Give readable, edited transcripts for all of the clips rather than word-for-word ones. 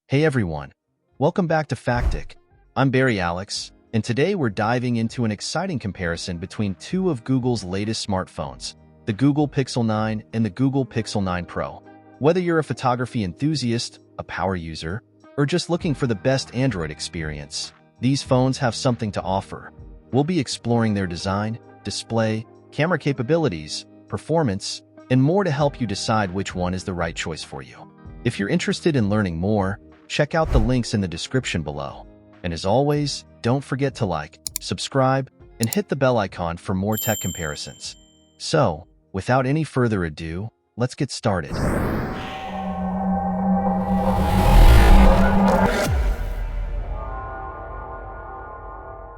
Hey everyone, welcome back to Factic. I'm Barry Alex, and today we're diving into an exciting comparison between two of Google's latest smartphones, the Google Pixel 9 and the Google Pixel 9 Pro. Whether you're a photography enthusiast, a power user, or just looking for the best Android experience, these phones have something to offer. We'll be exploring their design, display, camera capabilities, performance, and more to help you decide which one is the right choice for you. If you're interested in learning more, check out the links in the description below. And as always, don't forget to like, subscribe, and hit the bell icon for more tech comparisons. So, without any further ado, let's get started.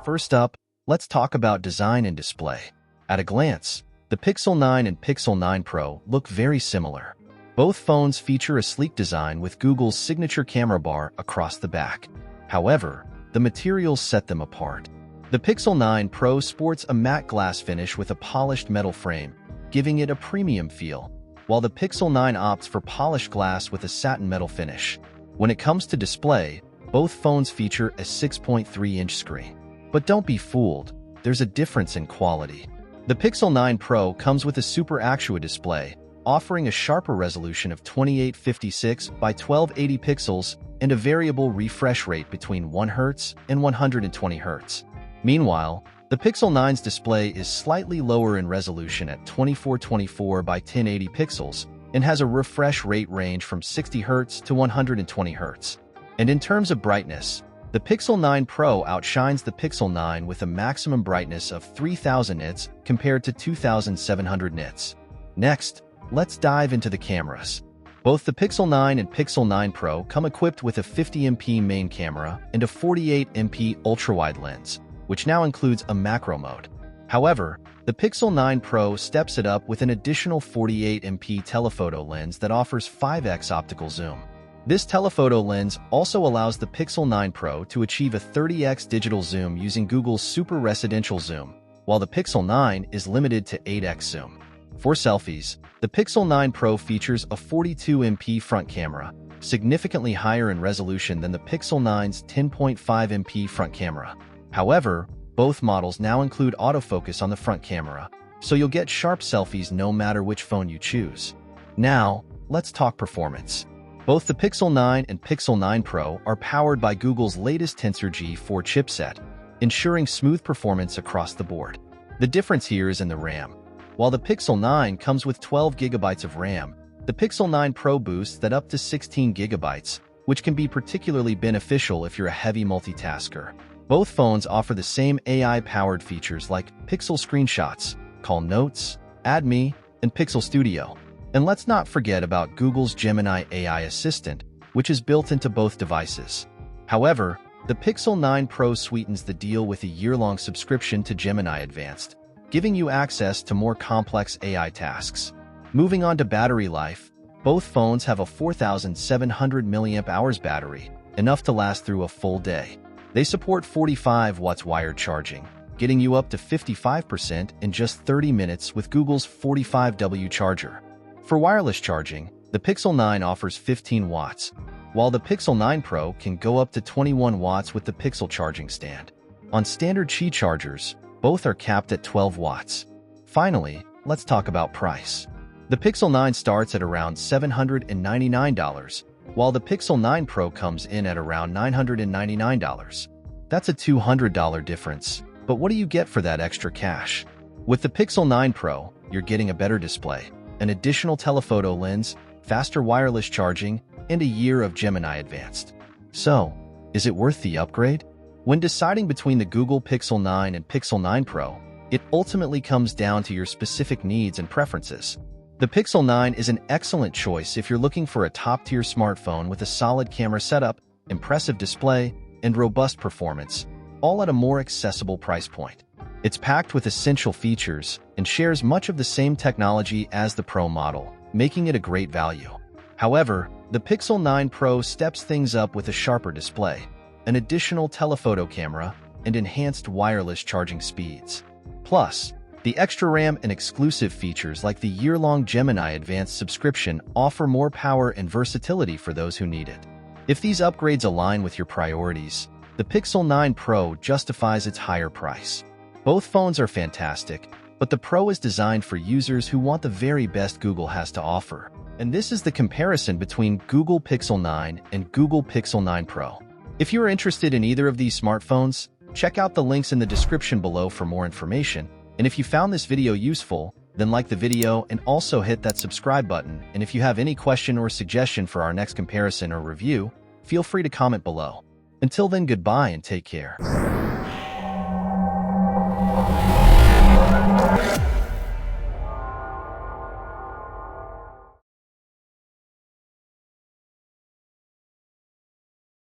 First up, let's talk about design and display. At a glance, the Pixel 9 and Pixel 9 Pro look very similar. Both phones feature a sleek design with Google's signature camera bar across the back. However, the materials set them apart. The Pixel 9 Pro sports a matte glass finish with a polished metal frame, giving it a premium feel, while the Pixel 9 opts for polished glass with a satin metal finish. When it comes to display, both phones feature a 6.3-inch screen. But don't be fooled, there's a difference in quality. The Pixel 9 Pro comes with a Super AXUA display, offering a sharper resolution of 2856 by 1280 pixels and a variable refresh rate between 1 Hz and 120 Hz. Meanwhile, the Pixel 9's display is slightly lower in resolution at 2424 by 1080 pixels and has a refresh rate range from 60 Hz to 120 Hz. And in terms of brightness, the Pixel 9 Pro outshines the Pixel 9 with a maximum brightness of 3000 nits compared to 2700 nits. Next, let's dive into the cameras. Both the Pixel 9 and Pixel 9 Pro come equipped with a 50MP main camera and a 48MP ultrawide lens, which now includes a macro mode. However, the Pixel 9 Pro steps it up with an additional 48MP telephoto lens that offers 5x optical zoom. This telephoto lens also allows the Pixel 9 Pro to achieve a 30x digital zoom using Google's Super Residential Zoom, while the Pixel 9 is limited to 8x zoom. For selfies, the Pixel 9 Pro features a 42MP front camera, significantly higher in resolution than the Pixel 9's 10.5MP front camera. However, both models now include autofocus on the front camera, so you'll get sharp selfies no matter which phone you choose. Now, let's talk performance. Both the Pixel 9 and Pixel 9 Pro are powered by Google's latest Tensor G4 chipset, ensuring smooth performance across the board. The difference here is in the RAM. While the Pixel 9 comes with 12 GB of RAM, the Pixel 9 Pro boosts that up to 16 GB, which can be particularly beneficial if you're a heavy multitasker. Both phones offer the same AI-powered features like Pixel Screenshots, Call Notes, Add Me, and Pixel Studio. And let's not forget about Google's Gemini AI Assistant, which is built into both devices. However, the Pixel 9 Pro sweetens the deal with a year-long subscription to Gemini Advanced, giving you access to more complex AI tasks. Moving on to battery life, both phones have a 4,700 mAh battery, enough to last through a full day. They support 45 watts wired charging, getting you up to 55% in just 30 minutes with Google's 45W charger. For wireless charging, the Pixel 9 offers 15 watts, while the Pixel 9 Pro can go up to 21 watts with the Pixel charging stand. On standard Qi chargers, both are capped at 12 watts. Finally, let's talk about price. The Pixel 9 starts at around $799, while the Pixel 9 Pro comes in at around $999. That's a $200 difference, but what do you get for that extra cash? With the Pixel 9 Pro, you're getting a better display, an additional telephoto lens, faster wireless charging, and a year of Gemini Advanced. So, is it worth the upgrade? When deciding between the Google Pixel 9 and Pixel 9 Pro, it ultimately comes down to your specific needs and preferences. The Pixel 9 is an excellent choice if you're looking for a top-tier smartphone with a solid camera setup, impressive display, and robust performance, all at a more accessible price point. It's packed with essential features and shares much of the same technology as the Pro model, making it a great value. However, the Pixel 9 Pro steps things up with a sharper display, an additional telephoto camera, and enhanced wireless charging speeds. Plus, the extra RAM and exclusive features like the year-long Gemini Advanced subscription offer more power and versatility for those who need it. If these upgrades align with your priorities, the Pixel 9 Pro justifies its higher price. Both phones are fantastic, but the Pro is designed for users who want the very best Google has to offer. And this is the comparison between Google Pixel 9 and Google Pixel 9 Pro. If you are interested in either of these smartphones, check out the links in the description below for more information. And if you found this video useful, then like the video and also hit that subscribe button. And if you have any question or suggestion for our next comparison or review, feel free to comment below. Until then, goodbye and take care.